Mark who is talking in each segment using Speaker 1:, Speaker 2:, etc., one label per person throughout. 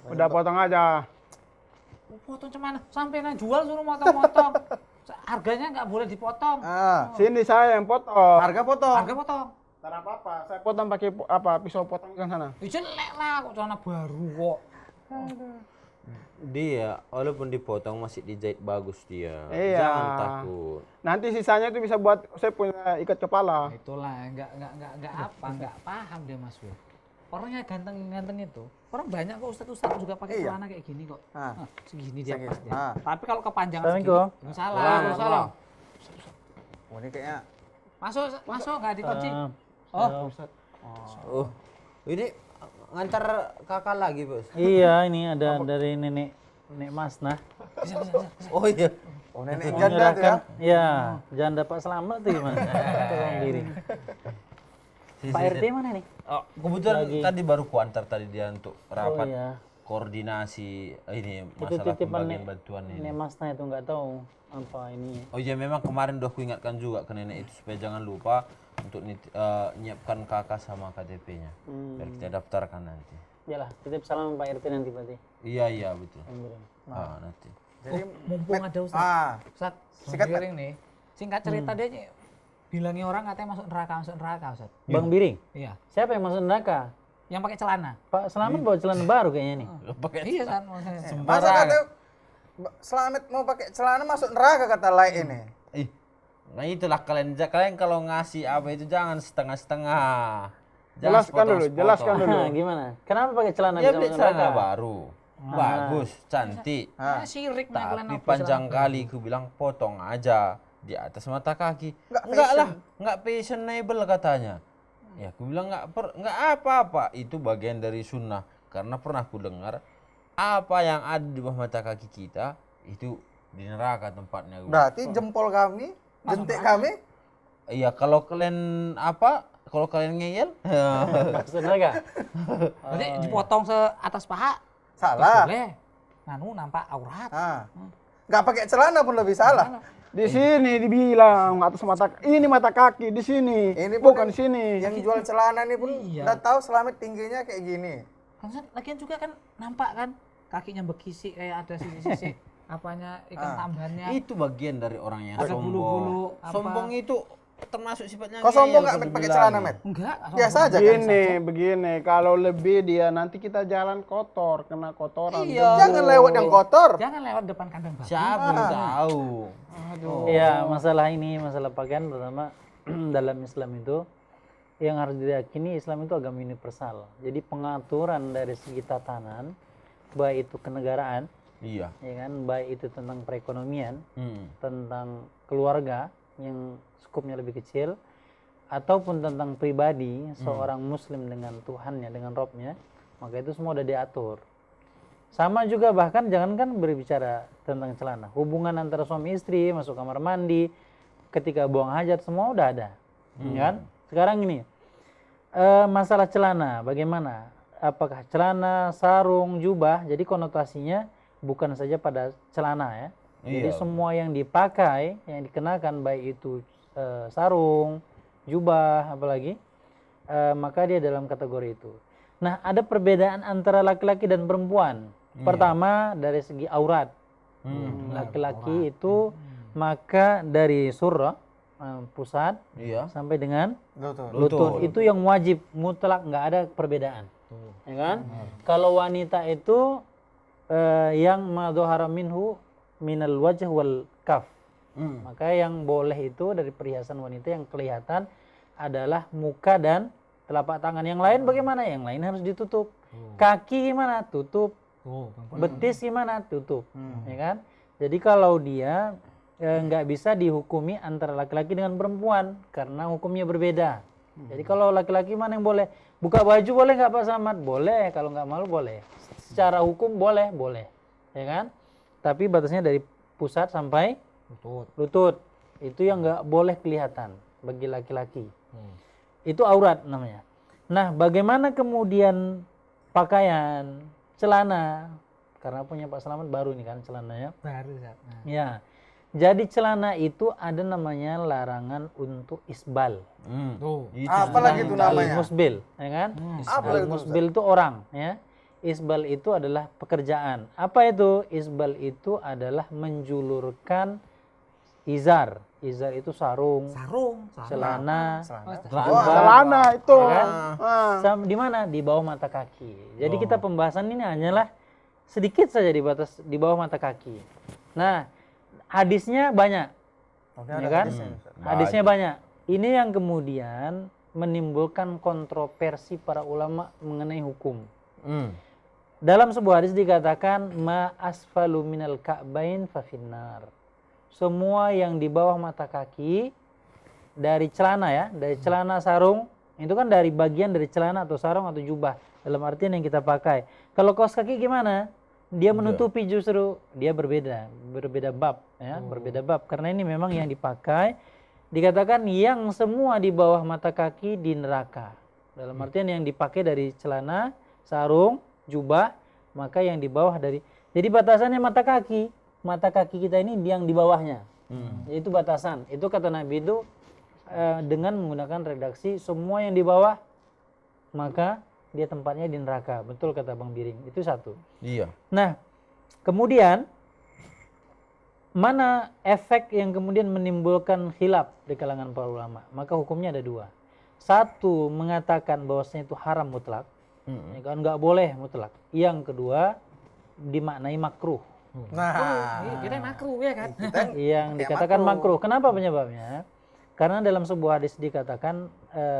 Speaker 1: Udah potong aja.
Speaker 2: Potong cuman sampai jual suruh motong-motong. Harganya nggak boleh dipotong.
Speaker 1: Sini saya yang potong.
Speaker 3: Harga potong.
Speaker 2: Harga potong.
Speaker 1: Tak apa-apa, saya potong pakai pisau potong kan sana.
Speaker 2: Jelek lah kok celana baru kok.
Speaker 4: Dia walaupun dipotong masih dijahit bagus dia.
Speaker 1: Iya.
Speaker 4: Jangan takut.
Speaker 1: Nanti sisanya itu bisa buat saya punya ikat kepala.
Speaker 2: Itulah nggak paham dia Mas Wil. Orangnya ganteng-ganteng itu. Orang banyak kok ustadz juga pakai celana kayak gini kok. Segini dia pas dia. Tapi kalau kepanjangan segini, salah.
Speaker 3: Oh, ini kayaknya
Speaker 2: Masuk nggak dikunci.
Speaker 4: Oh, ini ngantar kakak lagi bos.
Speaker 5: Iya, ini ada dari nenek Mas nah.
Speaker 4: Oh iya.
Speaker 3: oh nenek janda tuh ya.
Speaker 5: Iya, janda Pak Slamet tuh gimana? Tolong diri. Pak RT mana nih?
Speaker 4: Oh, kebetulan tadi baru kuantar tadi dia untuk rapat
Speaker 5: iya.
Speaker 4: koordinasi ini
Speaker 5: Itu
Speaker 4: masalah
Speaker 5: titipan
Speaker 4: pembagian bantuan ini.
Speaker 5: nenek Mas nah itu nggak tahu apa ini.
Speaker 4: Oh iya memang kemarin udah kuingatkan juga ke nenek itu supaya jangan lupa untuk nyiapkan kakak sama KTP-nya biar kita daftarkan nanti.
Speaker 5: Yalah, titip salam Pak RT nanti berarti.
Speaker 4: Iya betul.
Speaker 5: Nah.
Speaker 4: Nanti.
Speaker 3: Jadi
Speaker 2: Mumpung ada Ustaz. Ustaz,
Speaker 3: Sikat,
Speaker 2: Bang Biring nih. Singkat cerita dia bilangi orang katanya masuk neraka Ustaz.
Speaker 5: Bang Biring,
Speaker 2: Iya.
Speaker 5: siapa yang masuk neraka?
Speaker 2: Yang pakai celana.
Speaker 5: Pak Slamet bawa celana baru kayaknya nih.
Speaker 2: Iya kan.
Speaker 3: masa kata Slamet mau pakai celana masuk neraka kata lain ini.
Speaker 4: Ih, nah itulah kalian kalau ngasih apa itu jangan setengah-setengah. Jangan
Speaker 1: Jelaskan dulu.
Speaker 5: Nah, gimana? Kenapa pakai celana
Speaker 4: Ya
Speaker 5: bisa
Speaker 4: beli
Speaker 5: masuk
Speaker 4: celana
Speaker 5: neraka?
Speaker 4: baru. Bagus, cantik.
Speaker 2: Sirik nih kalian
Speaker 4: Tapi
Speaker 2: apa
Speaker 4: panjang kali ku bilang potong aja di atas mata kaki.
Speaker 3: Nggak
Speaker 4: Enggak
Speaker 3: fashion.
Speaker 4: lah, enggak fashionable katanya. Ya aku bilang enggak apa-apa, itu bagian dari sunnah. Karena pernah aku dengar apa yang ada di bawah mata kaki kita itu di neraka tempatnya.
Speaker 3: Berarti jempol kami, jentik kami
Speaker 4: Iya, kalau kalian kalau kalian ngeyel,
Speaker 5: Masuk neraka?
Speaker 2: Berarti dipotong atas paha.
Speaker 3: salah.
Speaker 2: Boleh. Nanu nampak aurat.
Speaker 3: Nggak pakai celana pun lebih salah.
Speaker 1: Di sini dibilang atas ini mata kaki di sini.
Speaker 3: Ini pun
Speaker 1: Bukan di sini.
Speaker 3: Yang jual celana ini pun
Speaker 2: Iya.
Speaker 3: udah tahu Slamet tingginya kayak gini.
Speaker 2: Kan Ustaz, lagian juga kan nampak kan kakinya bekisik kayak ada sisi-sisi apanya ikan tambahannya.
Speaker 4: itu bagian dari orang yang
Speaker 2: Ada
Speaker 4: sombong.
Speaker 2: bulu-bulu, apa.
Speaker 4: Sombong itu termasuk sifatnya.
Speaker 3: Kau sombong
Speaker 4: ngeyel,
Speaker 3: nggak
Speaker 4: aku
Speaker 3: pakai
Speaker 4: bilang.
Speaker 3: celana, Met?
Speaker 2: Enggak.
Speaker 3: Biasa aja kan?
Speaker 1: Begini. Kalau lebih dia nanti kita jalan kotor, kena kotoran.
Speaker 4: Iya.
Speaker 3: Jangan lewat yang kotor.
Speaker 2: Jangan lewat depan kandang babi.
Speaker 4: Siapa yang tahu?
Speaker 5: Iya, masalah pakaian pertama dalam Islam itu yang harus diyakini Islam itu agama universal. Jadi pengaturan dari segi tatanan, baik itu kenegaraan,
Speaker 4: Iya.
Speaker 5: ya kan, baik itu tentang perekonomian,
Speaker 4: Hmm.
Speaker 5: tentang keluarga yang skupnya lebih kecil, ataupun tentang pribadi seorang Muslim dengan Tuhannya, dengan Robnya, maka itu semua udah diatur. Sama juga bahkan jangankan berbicara tentang celana, hubungan antara suami istri, masuk kamar mandi, ketika buang hajat semua udah ada, kan? Sekarang ini masalah celana, bagaimana? Apakah celana, sarung, jubah? Jadi konotasinya bukan saja pada celana ya. Jadi semua yang dipakai, yang dikenakan baik itu sarung, jubah, apalagi, maka dia dalam kategori itu. Nah, ada perbedaan antara laki-laki dan perempuan. Pertama dari segi aurat. Laki-laki itu maka dari surah pusat
Speaker 4: Iya.
Speaker 5: sampai dengan
Speaker 3: Betul.
Speaker 5: lutut itu yang wajib mutlak, nggak ada perbedaan, ya kan? Kalau wanita itu yang madhahara minhu minal wajh wal kaf, maka yang boleh itu dari perhiasan wanita yang kelihatan adalah muka dan telapak tangan. Yang lain bagaimana? Yang lain harus ditutup. Kaki gimana? Tutup. Betis gimana? Tutup, ya kan? Jadi kalau dia nggak bisa dihukumi antara laki-laki dengan perempuan karena hukumnya berbeda. Jadi kalau laki-laki mana yang boleh? Buka baju boleh nggak Pak Slamet? Boleh, kalau nggak malu boleh. Secara hukum boleh, ya kan? Tapi batasnya dari pusat sampai lutut. Itu yang nggak boleh kelihatan bagi laki-laki. Itu aurat namanya. Nah, bagaimana kemudian pakaian, celana? Karena punya Pak Slamet baru nih kan celananya.
Speaker 2: Baru Ustaz. Nah.
Speaker 5: Ya. Jadi celana itu ada namanya larangan untuk isbal.
Speaker 2: Tuh.
Speaker 3: Apa lagi itu namanya?
Speaker 5: Musbil, ya kan?
Speaker 3: Apa lagi itu,
Speaker 5: Musbil itu orang, ya, Isbal itu adalah pekerjaan. Apa itu? Isbal itu adalah menjulurkan izar. Izar itu sarung, celana,
Speaker 1: Celana itu.
Speaker 5: di mana? Di bawah mata kaki. Jadi kita pembahasan ini hanyalah sedikit saja di batas di bawah mata kaki. Nah, hadisnya banyak, ya kan? Hadisnya banyak. Ini yang kemudian menimbulkan kontroversi para ulama mengenai hukum. Dalam sebuah hadis dikatakan ma asfalu minal ka'bain fa finnar. Semua yang di bawah mata kaki dari celana ya, dari celana sarung, itu kan dari bagian dari celana atau sarung atau jubah. Dalam artian yang kita pakai. Kalau kaos kaki gimana? Dia menutupi justru, dia berbeda bab ya, berbeda bab karena ini memang yang dipakai dikatakan yang semua di bawah mata kaki di neraka. Dalam artian yang dipakai dari celana, sarung, jubah, maka yang di bawah dari jadi batasannya mata kaki. Mata kaki kita ini yang di bawahnya. Itu batasan. Itu kata Nabi itu dengan menggunakan redaksi semua yang di bawah maka dia tempatnya di neraka. Betul kata Bang Biring. Itu satu.
Speaker 4: Iya.
Speaker 5: Nah, kemudian mana efek yang kemudian menimbulkan khilaf di kalangan para ulama? Maka hukumnya ada dua. Satu mengatakan bahwasanya itu haram mutlak, ya kan, nggak boleh mutlak. Yang kedua dimaknai makruh.
Speaker 3: Nah,
Speaker 2: Kita makruh ya kan?
Speaker 5: Yang dikatakan makruh. Kenapa penyebabnya? Karena dalam sebuah hadis dikatakan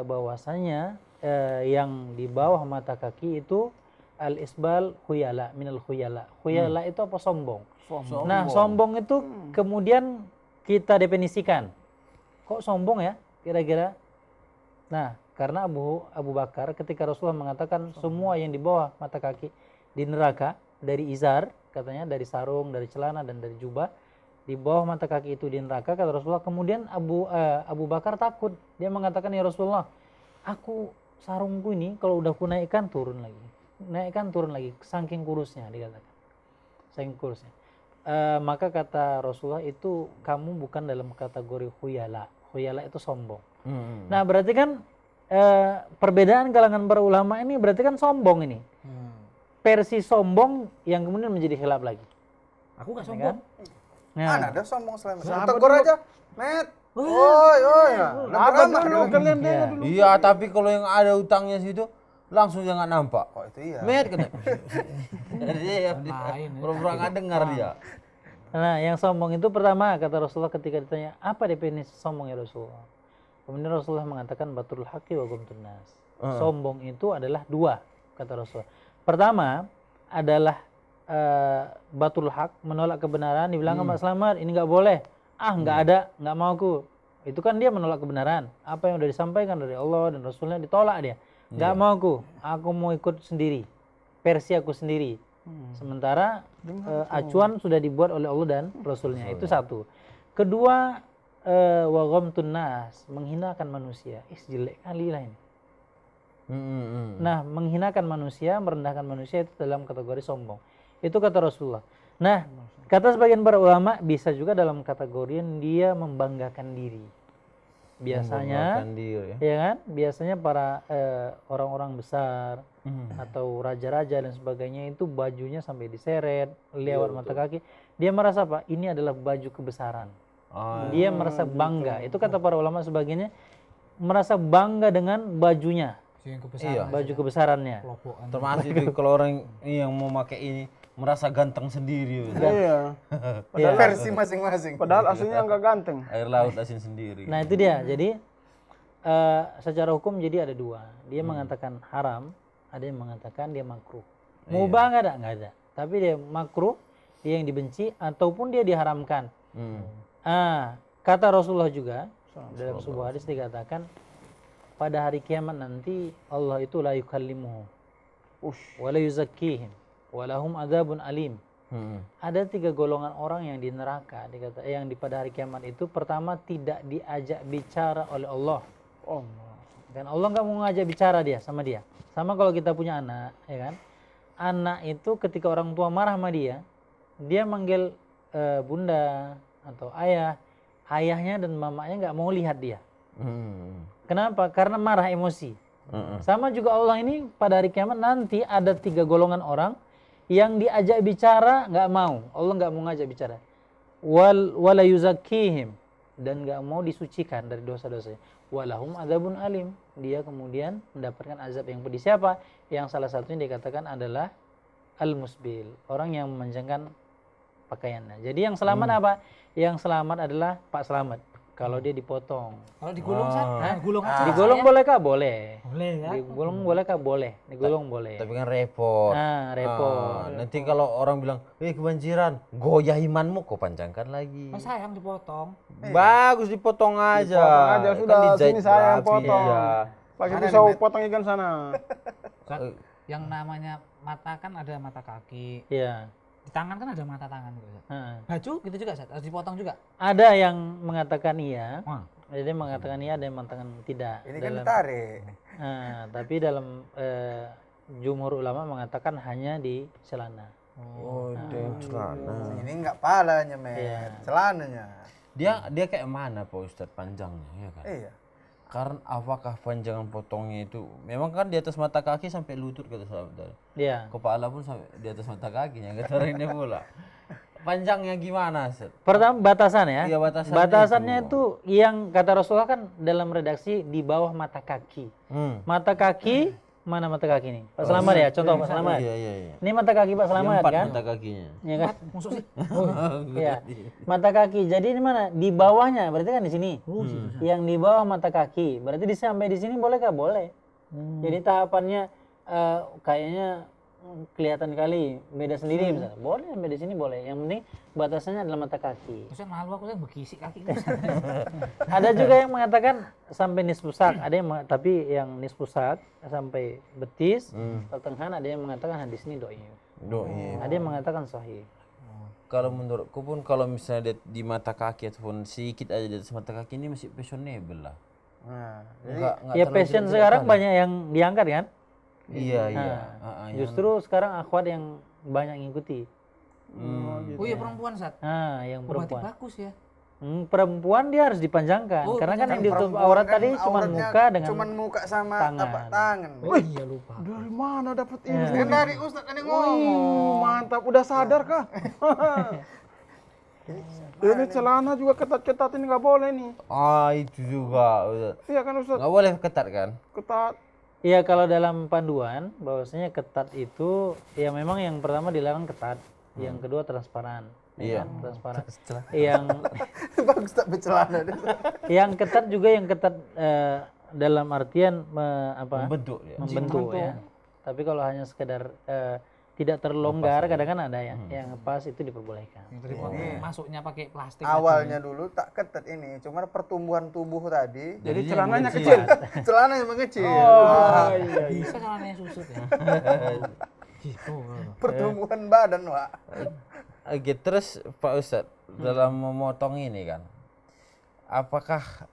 Speaker 5: bahwasanya yang di bawah mata kaki itu al-isbal khuyala minal khuyala. Khuyala itu apa? Sombong. Nah, sombong itu kemudian kita definisikan. Kok sombong ya? Kira-kira. Nah, karena Abu Bakar ketika Rasulullah mengatakan semua yang di bawah mata kaki di neraka dari izar, katanya dari sarung, dari celana dan dari jubah, di bawah mata kaki itu di neraka, kata Rasulullah. Kemudian Abu Bakar takut. Dia mengatakan, ya Rasulullah, aku sarungku ini kalau udah aku naikkan turun lagi. Naikkan turun lagi, saking kurusnya dikatakan. Saking kurusnya. Maka kata Rasulullah itu kamu bukan dalam kategori khuyala. Khuyala itu sombong. Nah berarti kan perbedaan kalangan para ulama ini berarti kan sombong ini. Versi sombong yang kemudian menjadi khilaf lagi.
Speaker 2: Aku nggak
Speaker 5: Kan?
Speaker 2: sombong.
Speaker 5: Nah,
Speaker 3: ada sombong selain tegur aja, Met. Oi.
Speaker 1: Apa dulu kalian dengar dulu.
Speaker 4: Iya, tapi kalau yang ada utangnya situ langsung jangan nampak.
Speaker 3: Oh itu iya.
Speaker 4: Met kena. Dia pura-pura nggak dengar dia.
Speaker 5: Nah, yang sombong itu pertama kata Rasulullah ketika ditanya apa definisi sombong ya Rasulullah. Kemudian Rasulullah mengatakan batul haqqi wa ghamtun nas. Sombong itu adalah dua kata Rasulullah. Pertama adalah batul haq, menolak kebenaran. Dibilang Mbak Selamat ini nggak boleh. Nggak ada, nggak mau aku. Itu kan dia menolak kebenaran. Apa yang udah disampaikan dari Allah dan Rasulnya ditolak dia. Nggak mau aku mau ikut sendiri, versi aku sendiri. Sementara acuan sudah dibuat oleh Allah dan Rasulnya. Itu satu. Kedua, wa ghamtun nas, menghinakan manusia. Jelek kali lah ini. Nah, menghinakan manusia, merendahkan manusia itu dalam kategori sombong. Itu kata Rasulullah. Nah, kata sebagian para ulama bisa juga dalam kategori dia membanggakan diri. Biasanya, ya kan? Biasanya para orang-orang besar atau raja-raja dan sebagainya itu bajunya sampai diseret lewat mata kaki. Dia merasa apa? Ini adalah baju kebesaran. Dia merasa bangga. Itu kata para ulama sebagiannya merasa bangga dengan bajunya. Baju kebesarannya.
Speaker 4: Termasuk itu kalau orang yang mau pakai ini merasa ganteng sendiri.
Speaker 1: Iya.
Speaker 3: Padahal versi masing-masing.
Speaker 1: Padahal aslinya nggak ganteng.
Speaker 4: Air laut asin sendiri.
Speaker 5: Nah itu dia. Jadi secara hukum jadi ada dua. Dia mengatakan haram, ada yang mengatakan dia makruh. Mubah nggak ada? Nggak ada. Tapi dia makruh, dia yang dibenci ataupun dia diharamkan. Kata Rasulullah juga dalam sebuah hadis dikatakan pada hari kiamat nanti Allah itu la yukallimuhu wa la yuzakkihim wa lahum adzabun alim. Ada 3 golongan orang yang di neraka yang pada hari kiamat itu pertama tidak diajak bicara oleh Allah. Dan Allah nggak mau ngajak bicara dia. Sama kalau kita punya anak, ya kan? Anak itu ketika orang tua marah sama dia manggil bunda atau ayah. Ayahnya dan mamanya nggak mau lihat dia. Kenapa? Karena marah emosi. Sama juga Allah ini pada hari kiamat nanti ada 3 golongan orang yang diajak bicara nggak mau. Allah nggak mau ngajak bicara. Wala yuzakkihim, dan nggak mau disucikan dari dosa-dosanya. Walahum adzabun alim, dia kemudian mendapatkan azab yang pedih. Siapa? Yang salah satunya dikatakan adalah al-musbil, orang yang memanjangkan pakaiannya. Jadi yang selamat apa? Yang selamat adalah Pak Selamat. Kalau dia dipotong.
Speaker 2: Kalau digulung gulung aja.
Speaker 5: Digulung bolehkah? Boleh.
Speaker 2: Boleh ya.
Speaker 5: Digulung bolehkah? Boleh. Digulung boleh.
Speaker 4: Tapi kan repot.
Speaker 5: Nah, repot.
Speaker 4: Nanti kalau orang bilang, kebanjiran, goyah imanmu, kok panjangkan lagi.
Speaker 2: Mas sayang dipotong.
Speaker 4: Bagus dipotong aja.
Speaker 1: Dipotong aja,
Speaker 4: Kan
Speaker 1: sudah,
Speaker 4: dijahit
Speaker 1: sini saya yang
Speaker 4: rapi.
Speaker 1: potong.
Speaker 4: Iya.
Speaker 1: Pakai pisau potong ikan sana.
Speaker 2: Kan yang namanya mata kan ada mata kaki.
Speaker 5: Iya.
Speaker 2: Di tangan kan ada mata tangan gitu. Baju gitu juga Sat, harus dipotong juga.
Speaker 5: Ada yang mengatakan iya.
Speaker 2: Wah.
Speaker 5: Ada yang mengatakan iya, ada yang mengatakan tidak.
Speaker 3: Ini kan ditarik.
Speaker 5: Tapi dalam jumhur ulama mengatakan hanya di celana.
Speaker 4: Oh, celana.
Speaker 3: Ini enggak palanya, men.
Speaker 5: Iya.
Speaker 3: Celananya.
Speaker 4: Dia kayak mana Pak Ustadz panjangnya ya kan?
Speaker 3: Iya.
Speaker 4: Karena apakah panjangan potongnya itu memang kan di atas mata kaki sampai lutut kata sahabat tadi.
Speaker 5: Iya.
Speaker 4: Kepala pun sampai di atas mata kakinya kata orang ini pula. Panjangnya gimana, Ustaz?
Speaker 5: Pertama batasan ya.
Speaker 4: Iya,
Speaker 5: Batasannya itu yang kata Rasulullah kan dalam redaksi di bawah mata kaki. Mata kaki, mana mata kaki nih? Pak Selamat ya, contoh Pak Selamat.
Speaker 4: Iya.
Speaker 5: Ini mata kaki Pak Selamat
Speaker 4: Empat
Speaker 5: kan?
Speaker 4: mata kakinya.
Speaker 5: Iya kan?
Speaker 2: Maksud sih.
Speaker 5: Iya. Mata kaki. Jadi ini mana? Di bawahnya, berarti kan di sini. Yang di bawah mata kaki. Berarti sampai di sini boleh kah? Boleh. Jadi tahapannya kayaknya kelihatan kali beda sendiri misalnya. Boleh sampai di sini boleh. Yang penting batasannya adalah mata kaki.
Speaker 2: Terus malu aku bekisik kaki.
Speaker 5: Ada juga yang mengatakan sampai nisfusak, ada yang tapi yang nisfusak sampai betis, pertengahan, ada yang mengatakan hadis ini doi. Ada yang mengatakan sahih.
Speaker 4: Kalau menurutku pun kalau misalnya di mata kaki ataupun sedikit aja di atas mata kaki ini masih fashionable lah.
Speaker 3: Nah,
Speaker 4: Enggak
Speaker 5: Ya fashion sekarang banyak yang diangkat kan?
Speaker 4: Iya.
Speaker 5: Justru sekarang akhwat yang banyak ngikuti.
Speaker 2: Oh iya perempuan Sat.
Speaker 5: Yang
Speaker 2: Berarti
Speaker 5: perempuan.
Speaker 2: bagus ya.
Speaker 5: Perempuan dia harus dipanjangkan karena kan yang ditutup
Speaker 3: perempuan
Speaker 5: aurat
Speaker 3: kan
Speaker 5: tadi cuma
Speaker 3: auratnya
Speaker 5: muka dengan
Speaker 3: cuman muka sama
Speaker 5: tangan.
Speaker 3: tangan.
Speaker 2: Oh iya lupa.
Speaker 1: Dari mana dapat ini?
Speaker 3: Kan dari Ustadz tadi ngomong.
Speaker 1: Mantap, udah sadar kah? Ini celana juga ketat-ketat ini nggak boleh nih.
Speaker 4: Itu juga.
Speaker 1: Iya kan Ustaz?
Speaker 4: Nggak boleh ketat kan?
Speaker 1: Ketat.
Speaker 5: Iya, kalau dalam panduan bahwasanya ketat itu ya memang yang pertama dilarang ketat, yang kedua transparan.
Speaker 4: Iya.
Speaker 5: Kan? Transparan. Yang
Speaker 3: Bagus tak bercelana.
Speaker 5: yang ketat juga yang ketat dalam artian
Speaker 4: Membentuk ya.
Speaker 5: membentuk ya. Tapi kalau hanya sekedar tidak terlonggar, kadang kan ada ya yang pas itu diperbolehkan.
Speaker 2: Masuknya pakai plastik.
Speaker 3: Awalnya dulu tak ketat ini, cuman pertumbuhan tubuh tadi.
Speaker 1: Jadi celananya kecil.
Speaker 3: Celananya mengecil.
Speaker 2: Bisa celananya susut ya. Gitu.
Speaker 3: Pertumbuhan badan, Wak.
Speaker 4: Oke, terus Pak Ustadz dalam memotong ini kan, apakah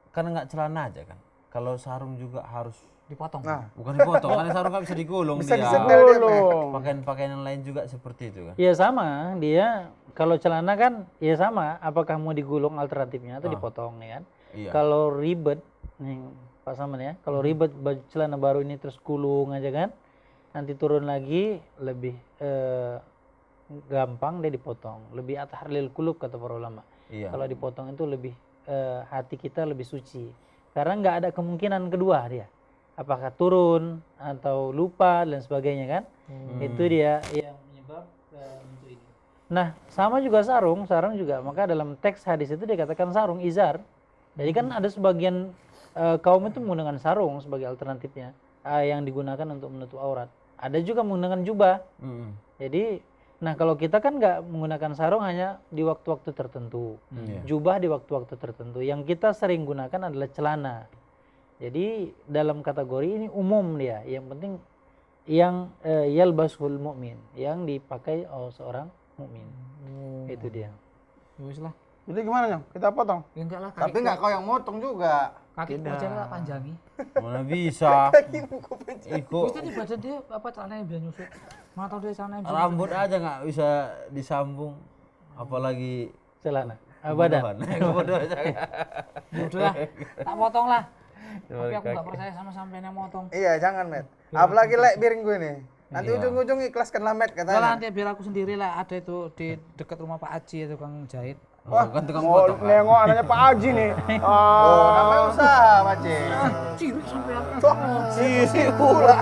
Speaker 4: kan nggak celana aja kan? Kalau sarung juga harus
Speaker 2: Dipotong.
Speaker 3: Nah,
Speaker 4: bukan dipotong, karena sarung nggak bisa digulung
Speaker 3: bisa
Speaker 4: dia.
Speaker 3: disetel dia, Mek.
Speaker 4: Pakaian-pakaian yang lain juga seperti itu kan?
Speaker 5: Ya sama, dia kalau celana kan ya sama, apakah mau digulung alternatifnya atau dipotong ya kan?
Speaker 4: Iya.
Speaker 5: Kalau ribet nih Pak Saman ya, kalau ribet baju celana baru ini terus gulung aja kan, nanti turun lagi lebih gampang dia dipotong, lebih atharlil kulub kata para ulama.
Speaker 4: Iya.
Speaker 5: Kalau dipotong itu lebih hati kita lebih suci, karena nggak ada kemungkinan kedua dia, apakah turun atau lupa dan sebagainya kan. Itu dia yang menyebab untuk ini. Nah sama juga sarung juga, maka dalam teks hadis itu dikatakan sarung izar. Jadi kan ada sebagian kaum itu menggunakan sarung sebagai alternatifnya yang digunakan untuk menutup aurat. Ada juga menggunakan jubah. Jadi nah kalau kita kan nggak menggunakan sarung hanya di waktu-waktu tertentu, jubah di waktu-waktu tertentu. Yang kita sering gunakan adalah celana. Jadi dalam kategori ini umum dia, yang penting yang yalbasul mu'min, yang dipakai oleh seorang mukmin. Itu dia.
Speaker 2: Wis lah.
Speaker 1: Jadi gimana Nyong? Kita potong?
Speaker 2: Ya enggak lah.
Speaker 3: Tapi enggak kau yang motong juga.
Speaker 2: Kaki aja lah panjangi.
Speaker 4: Mana bisa? Ikut
Speaker 2: Terus tadi badan dia apa celananya biar nyusut. Mana tahu dia celananya bisa.
Speaker 4: rambut aja nggak bisa disambung, apalagi
Speaker 5: Celana. Badan.
Speaker 4: bodoh aja.
Speaker 2: Udah lah. Tak potong lah. Tapi aku nggak percaya sama sampean yang motong.
Speaker 3: Iya, jangan, Met. Apalagi lek piring gue nih. Nanti ujung-ujung ikhlaskan lah, Met,
Speaker 2: Kalau
Speaker 3: katanya.
Speaker 2: nanti biar aku sendiri lah, ada itu di dekat rumah Pak Haji itu tukang jahit.
Speaker 1: Wah,
Speaker 4: kan tukang
Speaker 1: mau
Speaker 4: potong.
Speaker 1: nengok anaknya Pak Haji nih.
Speaker 3: Oh, namanya usaha, Pak C.
Speaker 2: Ciri sampean.
Speaker 3: Ciri pula.